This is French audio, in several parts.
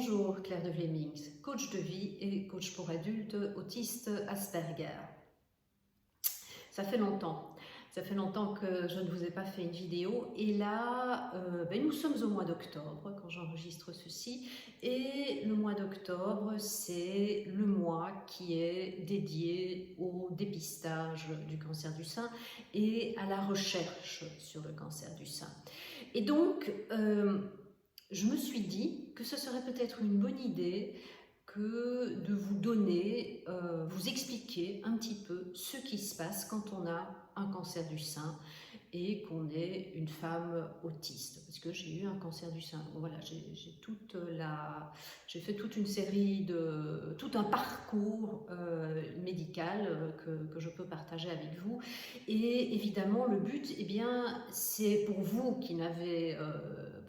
Bonjour, Claire de Vlemings, coach de vie et coach pour adultes autistes Asperger. Ça fait longtemps que je ne vous ai pas fait une vidéo et là, nous sommes au mois d'octobre quand j'enregistre ceci et le mois d'octobre c'est le mois qui est dédié au dépistage du cancer du sein et à la recherche sur le cancer du sein. Et donc, je me suis dit que ce serait peut-être une bonne idée que de vous donner, vous expliquer un petit peu ce qui se passe quand on a un cancer du sein et qu'on est une femme autiste. Parce que j'ai eu un cancer du sein. Voilà, j'ai fait toute une série tout un parcours médical que je peux partager avec vous. Et évidemment, le but, c'est pour vous qui n'avez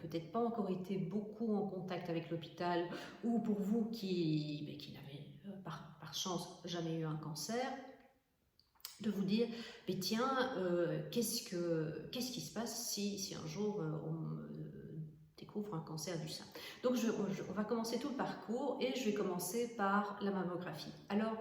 peut-être pas encore été beaucoup en contact avec l'hôpital, ou pour vous qui n'avez par chance jamais eu un cancer, de vous dire, tiens, qu'est-ce qui se passe si un jour on découvre un cancer du sein. Donc on va commencer tout le parcours et je vais commencer par la mammographie. Alors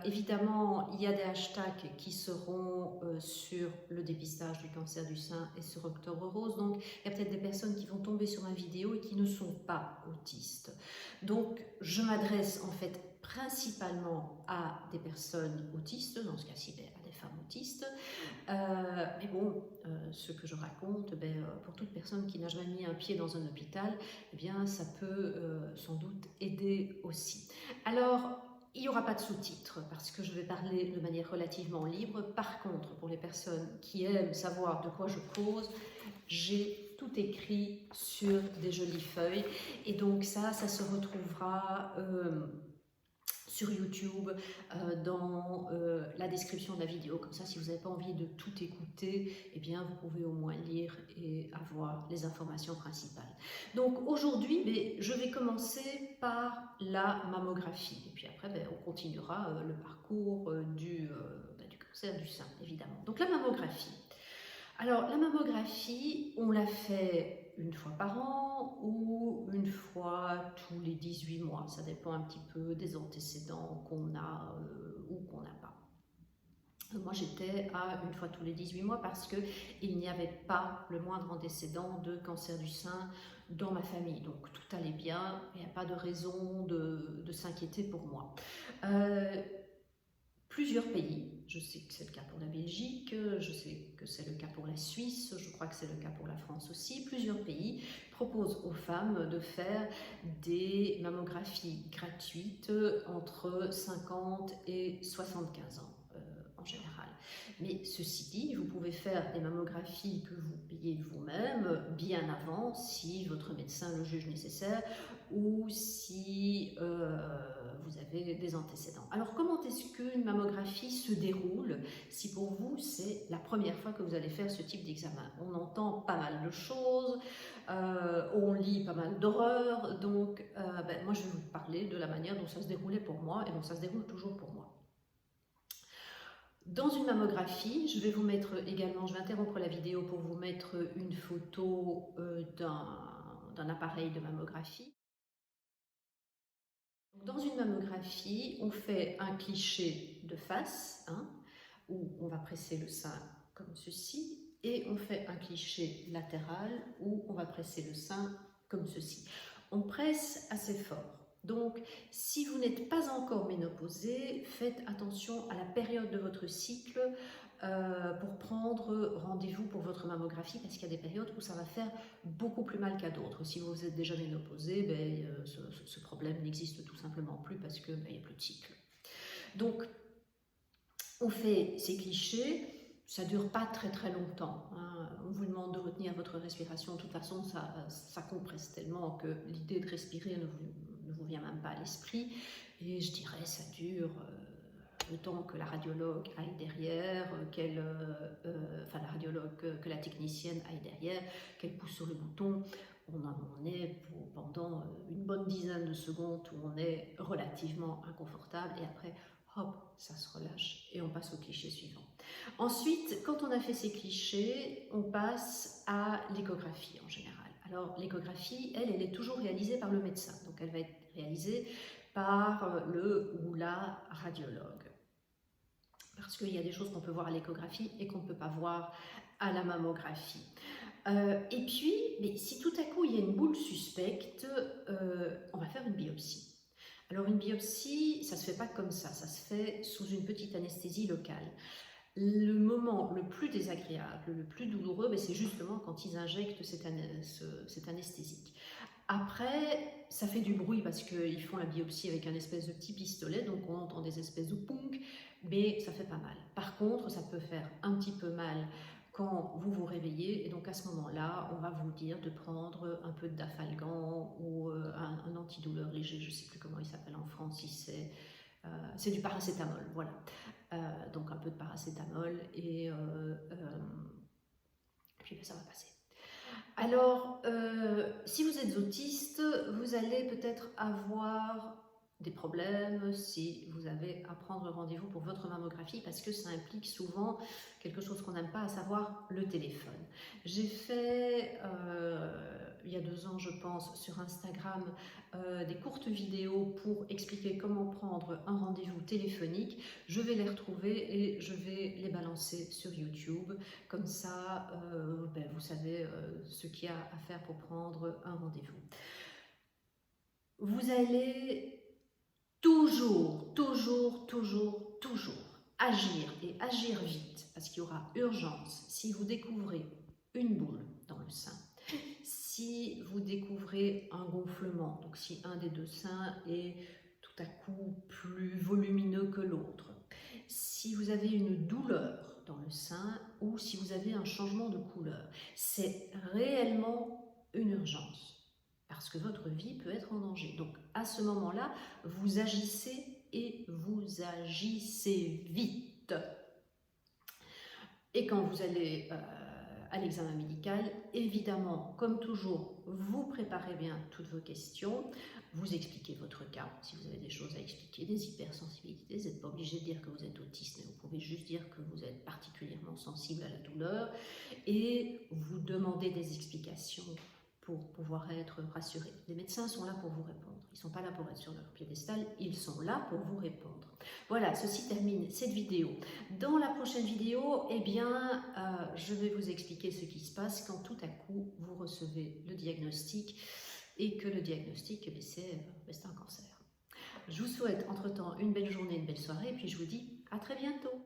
évidemment il y a des hashtags qui seront sur le dépistage du cancer du sein et sur Octobre Rose, donc il y a peut-être des personnes qui vont tomber sur ma vidéo et qui ne sont pas autistes. Donc je m'adresse en fait principalement à des personnes autistes, dans ce cas-ci à des femmes autistes, mais bon, ce que je raconte, pour toute personne qui n'a jamais mis un pied dans un hôpital, ça peut sans doute aider aussi. Alors, il n'y aura pas de sous-titres parce que je vais parler de manière relativement libre. Par contre, pour les personnes qui aiment savoir de quoi je cause, j'ai tout écrit sur des jolies feuilles et donc ça se retrouvera sur YouTube, dans la description de la vidéo. Comme ça, si vous n'avez pas envie de tout écouter, vous pouvez au moins lire et avoir les informations principales. Donc aujourd'hui, je vais commencer par la mammographie. Et puis après, on continuera le parcours du cancer du sein, évidemment. Donc la mammographie. Alors la mammographie, on la fait une fois par an ou une fois tous les 18 mois. Ça dépend un petit peu des antécédents qu'on a ou qu'on n'a pas. Moi j'étais à une fois tous les 18 mois parce qu'il n'y avait pas le moindre antécédent de cancer du sein dans ma famille. Donc tout allait bien, il n'y a pas de raison de s'inquiéter pour moi. Plusieurs pays, je sais que c'est le cas pour la Belgique, je sais que c'est le cas pour la Suisse, je crois que c'est le cas pour la France aussi. Plusieurs pays proposent aux femmes de faire des mammographies gratuites entre 50 et 75 ans en général. Mais ceci dit, vous pouvez faire des mammographies que vous payez vous-même bien avant si votre médecin le juge nécessaire ou si vous avez des antécédents. Alors comment est-ce qu'une mammographie se déroule si pour vous c'est la première fois que vous allez faire ce type d'examen? On entend pas mal de choses, on lit pas mal d'horreurs, donc moi je vais vous parler de la manière dont ça se déroulait pour moi et dont ça se déroule toujours pour moi. Dans une mammographie, je vais vous mettre également, je vais interrompre la vidéo pour vous mettre une photo d'un appareil de mammographie. Dans une mammographie, on fait un cliché de face, où on va presser le sein comme ceci, et on fait un cliché latéral où on va presser le sein comme ceci. On presse assez fort. Donc, si vous n'êtes pas encore ménopausée, faites attention à la période de votre cycle pour prendre rendez-vous pour votre mammographie, parce qu'il y a des périodes où ça va faire beaucoup plus mal qu'à d'autres. Si vous êtes déjà ménopausée, ce problème n'existe tout simplement plus parce qu'il n'y a plus de cycle. Donc, on fait ces clichés, ça ne dure pas très très longtemps. On vous demande de retenir votre respiration, de toute façon ça compresse tellement que l'idée de respirer ne vous vient même pas à l'esprit. Et je dirais ça dure le temps que la radiologue aille derrière, que la technicienne aille derrière, qu'elle pousse sur le bouton. On en est pendant une bonne dizaine de secondes où on est relativement inconfortable et après, hop, ça se relâche et on passe au cliché suivant. Ensuite, quand on a fait ces clichés, on passe à l'échographie en général. Alors l'échographie, elle est toujours réalisée par le médecin, donc elle va être réalisée par le ou la radiologue. Parce qu'il y a des choses qu'on peut voir à l'échographie et qu'on ne peut pas voir à la mammographie. Et puis, mais si tout à coup il y a une boule suspecte, on va faire une biopsie. Alors une biopsie, ça ne se fait pas comme ça se fait sous une petite anesthésie locale. Le moment le plus désagréable, le plus douloureux, c'est justement quand ils injectent cet anesthésique. Après, ça fait du bruit parce qu'ils font la biopsie avec un espèce de petit pistolet, donc on entend des espèces de punk, mais ça fait pas mal. Par contre, ça peut faire un petit peu mal quand vous vous réveillez, et donc à ce moment-là, on va vous dire de prendre un peu de dafalgan ou un antidouleur léger, je ne sais plus comment il s'appelle en France, si c'est du paracétamol, voilà. Donc un peu de paracétamol et puis ça va passer. Alors, si vous êtes autiste, vous allez peut-être avoir des problèmes si vous avez à prendre rendez-vous pour votre mammographie parce que ça implique souvent quelque chose qu'on n'aime pas, à savoir le téléphone. J'ai fait, il y a 2 ans je pense, sur Instagram, des courtes vidéos pour expliquer comment prendre un rendez-vous téléphonique. Je vais les retrouver et je vais les balancer sur YouTube. Comme ça, vous savez ce qu'il y a à faire pour prendre un rendez-vous. Vous allez toujours agir et agir vite parce qu'il y aura urgence si vous découvrez une boule dans le sein, si vous découvrez un gonflement, donc si un des 2 seins est tout à coup plus volumineux que l'autre, si vous avez une douleur dans le sein ou si vous avez un changement de couleur, c'est réellement une urgence parce que votre vie peut être en danger. Donc à ce moment-là, vous agissez et vous agissez vite. Et quand vous allez à l'examen médical, évidemment, comme toujours, vous préparez bien toutes vos questions, vous expliquez votre cas, si vous avez des choses à expliquer, des hypersensibilités, vous n'êtes pas obligé de dire que vous êtes autiste, mais vous pouvez juste dire que vous êtes particulièrement sensible à la douleur, et vous demandez des explications pour pouvoir être rassuré. Les médecins sont là pour vous répondre. Ils ne sont pas là pour être sur leur piédestal, ils sont là pour vous répondre. Voilà, ceci termine cette vidéo. Dans la prochaine vidéo, je vais vous expliquer ce qui se passe quand tout à coup vous recevez le diagnostic et que le diagnostic, c'est un cancer. Je vous souhaite entre-temps une belle journée, une belle soirée et puis je vous dis à très bientôt.